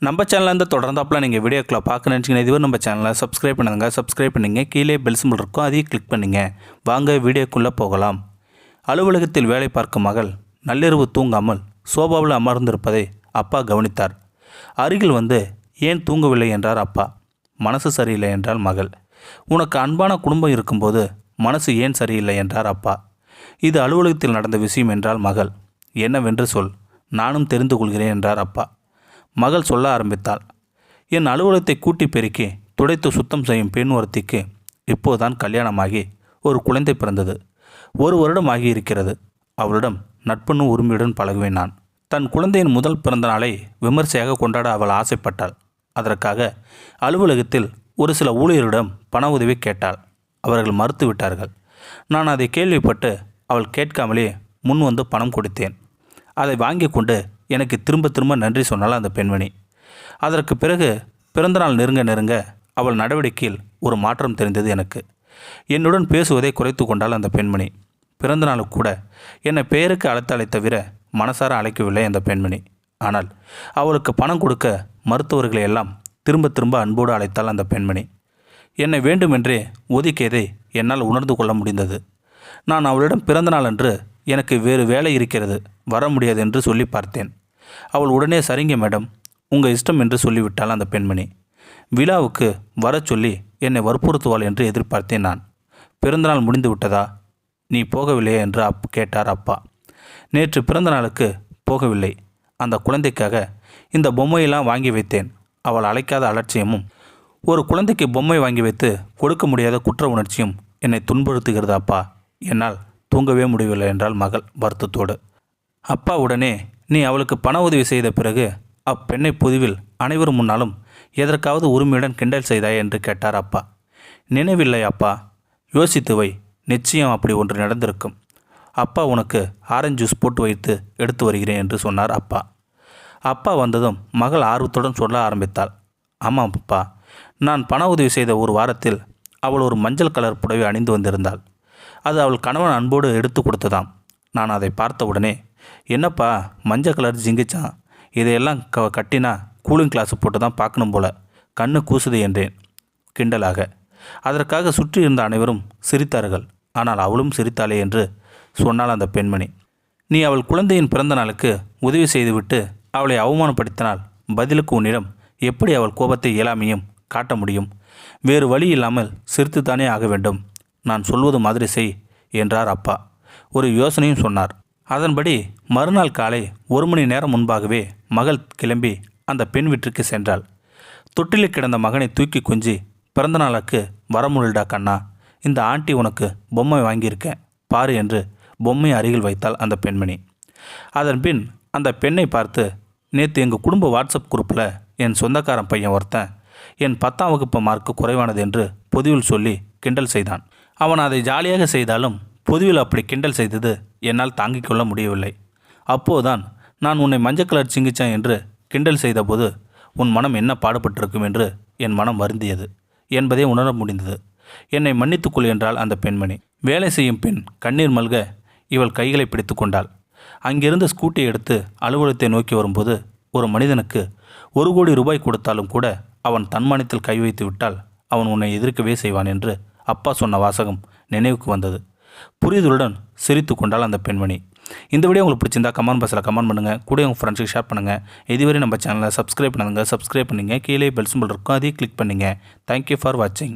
நம்ம சேனல்லேருந்து தொடர்ந்தாப்பில் நீங்கள் வீடியோக்களை பார்க்க நினச்சிங்கன்னா இதுவரை நம்ம சேனலை சப்ஸ்கிரைப் பண்ணுங்க. சப்ஸ்கிரைப் பண்ணிங்க. கீழே பெல் சிம்பிள் இருக்கும், அதையும் கிளிக் பண்ணிங்க. வாங்க வீடியோக்குள்ளே போகலாம். அலுவலகத்தில் வேலை பார்க்கும் மகள் நள்ளிரவு தூங்காமல் சோபாவில் அமர்ந்திருப்பதை அப்பா கவனித்தார். அருகில் வந்து ஏன் தூங்கவில்லை என்றார் அப்பா. மனசு சரியில்லை என்றால் மகள். உனக்கு அன்பான குடும்பம் இருக்கும்போது மனசு ஏன் சரியில்லை என்றார் அப்பா. இது அலுவலகத்தில் நடந்த விஷயம் என்றால் மகள். என்னவென்று சொல், நானும் தெரிந்து கொள்கிறேன் என்றார் அப்பா. மகள் சொல்ல ஆரம்பித்தாள். என் அலுவலகத்தை கூட்டி பெருக்கி துடைத்து சுத்தம் செய்யும் பெண் ஒருத்திக்கு இப்போதுதான் கல்யாணமாகி ஒரு குழந்தை பிறந்தது. 1 வருடம் ஆகியிருக்கிறது. அவளிடம் நட்புன்னு உரிமையுடன் பழகுவேன் நான். தன் குழந்தையின் முதல் பிறந்த நாளை விமர்சையாக கொண்டாட அவள் ஆசைப்பட்டாள். அதற்காக அலுவலகத்தில் ஒரு சில ஊழியரிடம் பண உதவி கேட்டாள். அவர்கள் மறுத்து விட்டார்கள். நான் அதை கேள்விப்பட்டு அவள் கேட்காமலே முன் வந்து பணம் கொடுத்தேன். அதை வாங்கி கொண்டு எனக்கு திரும்ப நன்றி சொன்னாள் அந்த பெண்மணி. அதற்கு பிறகு பிறந்தநாள் நெருங்க அவள் நடவடிக்கையில் ஒரு மாற்றம் தெரிந்தது எனக்கு. என்னுடன் பேசுவதை குறைத்து கொண்டாள் அந்த பெண்மணி. பிறந்தநாளுக்கு கூட என்னை பெயருக்கு அழைத்தாலே தவிர மனசார அழைக்கவில்லை அந்த பெண்மணி. ஆனால் அவளுக்கு பணம் கொடுக்க மருத்துவர்களை எல்லாம் திரும்ப அன்போடு அழைத்தாள் அந்த பெண்மணி. என்னை வேண்டுமென்றே ஒதுக்கியதை என்னால் உணர்ந்து கொள்ள முடிந்தது. நான் அவளிடம் பிறந்தநாள் அன்று எனக்கு வேறு வேலை இருக்கிறது, வர முடியாது என்று சொல்லி பார்த்தேன். அவள் உடனே சரிங்க மேடம், உங்கள் இஷ்டம் என்று சொல்லிவிட்டாள் அந்த பெண்மணி. விழாவுக்கு வர சொல்லி என்னை வற்புறுத்துவாள் என்று எதிர்பார்த்தேன் நான். பிறந்தநாள் முடிந்து விட்டதா, நீ போகவில்லையே என்று கேட்டார் அப்பா. நேற்று பிறந்த நாளுக்கு போகவில்லை. அந்த குழந்தைக்காக இந்த பொம்மையெல்லாம் வாங்கி வைத்தேன். அவள் அழைக்காத அலட்சியமும் ஒரு குழந்தைக்கு பொம்மை வாங்கி வைத்து கொடுக்க முடியாத குற்ற உணர்ச்சியும் என்னை துன்புறுத்துகிறது அப்பா. என்னால் தூங்கவே முடியவில்லை என்றால் மகள் வருத்தத்தோடு. அப்பா உடனே நீ அவளுக்கு பண உதவி செய்த பிறகு அப்பெண்ணை பொதுவில் அனைவரும் முன்னாலும் எதற்காவது உரிமையுடன் கிண்டல் செய்தாய் என்று கேட்டார் அப்பா. நினைவில்லை அப்பா, யோசித்து வை, நிச்சயம் அப்படி ஒன்று நடந்திருக்கும். அப்பா உனக்கு ஆரஞ்சு ஜூஸ் போட்டு வைத்து எடுத்து வருகிறேன் என்று சொன்னார் அப்பா. அப்பா வந்ததும் மகள் ஆர்வத்துடன் சொல்ல ஆரம்பித்தாள். ஆமாம் அப்பா, நான் பண உதவி செய்த ஒரு வாரத்தில் அவள் ஒரு மஞ்சள் கலர் புடவை அணிந்து வந்திருந்தாள். அது அவள் கணவன் அன்போடு எடுத்து கொடுத்ததாம். நான் அதை பார்த்தவுடனே, என்னப்பா மஞ்சள் கலர் ஜிங்கிச்சான், இதையெல்லாம் கட்டினா கூலிங் கிளாஸ் போட்டு தான் பார்க்கணும் போல, கண்ணு கூசுது என்றேன் கிண்டலாக. அதற்காக சுற்றி இருந்த அனைவரும் சிரித்தார்கள். ஆனால் அவளும் சிரித்தாளே என்று சொன்னாள் அந்த பெண்மணி. நீ அவள் குழந்தையின் பிறந்த நாளுக்கு உதவி செய்துவிட்டு அவளை அவமானப்படுத்தினால் பதிலுக்கு உன்னிடம் எப்படி அவள் கோபத்தை இயலாமையும் காட்ட முடியும்? வேறு வழி இல்லாமல் சிரித்துத்தானே ஆக வேண்டும். நான் சொல்வது மாதிரி செய் என்றார் அப்பா. ஒரு யோசனையும் சொன்னார். அதன்படி மறுநாள் காலை 1 மணி நேரம் முன்பாகவே மகள் கிளம்பி அந்த பெண் வீட்டிற்கு சென்றாள். தொட்டிலில் கிடந்த மகனை தூக்கி கொஞ்சி, பிறந்த நாளுக்கு வர முடியலடா கண்ணா, இந்த ஆண்டி உனக்கு பொம்மை வாங்கியிருக்கேன் பாரு என்று பொம்மை அருகில் வைத்தாள் அந்த பெண்மணி. அதன் பின் அந்த பெண்ணை பார்த்து, நேற்று எங்கள் குடும்ப வாட்ஸ்அப் குரூப்பில் என் சொந்தக்காரன் பையன் ஒருத்தன் என் 10ஆம் வகுப்பு மார்க்கு குறைவானது என்று பொதுவில் சொல்லி கிண்டல் செய்தான். அவன் அதை ஜாலியாக செய்தாலும் பொதுவில் அப்படி கிண்டல் செய்தது என்னால் தாங்கிக் கொள்ள முடியவில்லை. அப்போதுதான் நான் உன்னை மஞ்சள் கலர் சிங்கிச்சான் என்று கிண்டல் செய்தபோது உன் மனம் என்ன பாடுபட்டிருக்கும் என்று என் மனம் வருந்தியது என்பதை உணர முடிந்தது. என்னை மன்னித்துக்கொள் என்றால் அந்த பெண்மணி. வேலை செய்யும் பெண் கண்ணீர் மல்க இவள் கைகளை பிடித்து கொண்டாள். அங்கிருந்து ஸ்கூட்டி எடுத்து அலுவலகத்தை நோக்கி வரும்போது, ஒரு மனிதனுக்கு 1 கோடி ரூபாய் கொடுத்தாலும் கூட அவன் தன்மானத்தில் கை வைத்து விட்டால் அவன் உன்னை எதிர்க்கவே செய்வான் என்று அப்பா சொன்ன வாசகம் நினைவுக்கு வந்தது. புரிதலுடன் சிரித்து கொண்டாள் அந்த பெண்மணி. இந்த வீடியோ உங்களுக்கு பிடிச்சிருந்தா கமெண்ட் பாக்ஸில் கமெண்ட் பண்ணுங்கள். கூட உங்கள் ஃப்ரெண்ட்ஸுக்கு ஷேர் பண்ணுங்கள். இதுவரை நம்ம சேனலை சப்ஸ்கிரைப் பண்ணுங்கள். கீழே பெல் சிம்பிள் இருக்கும், அதையும் கிளிக் பண்ணுங்கள். தேங்க்யூ ஃபார் வாட்சிங்.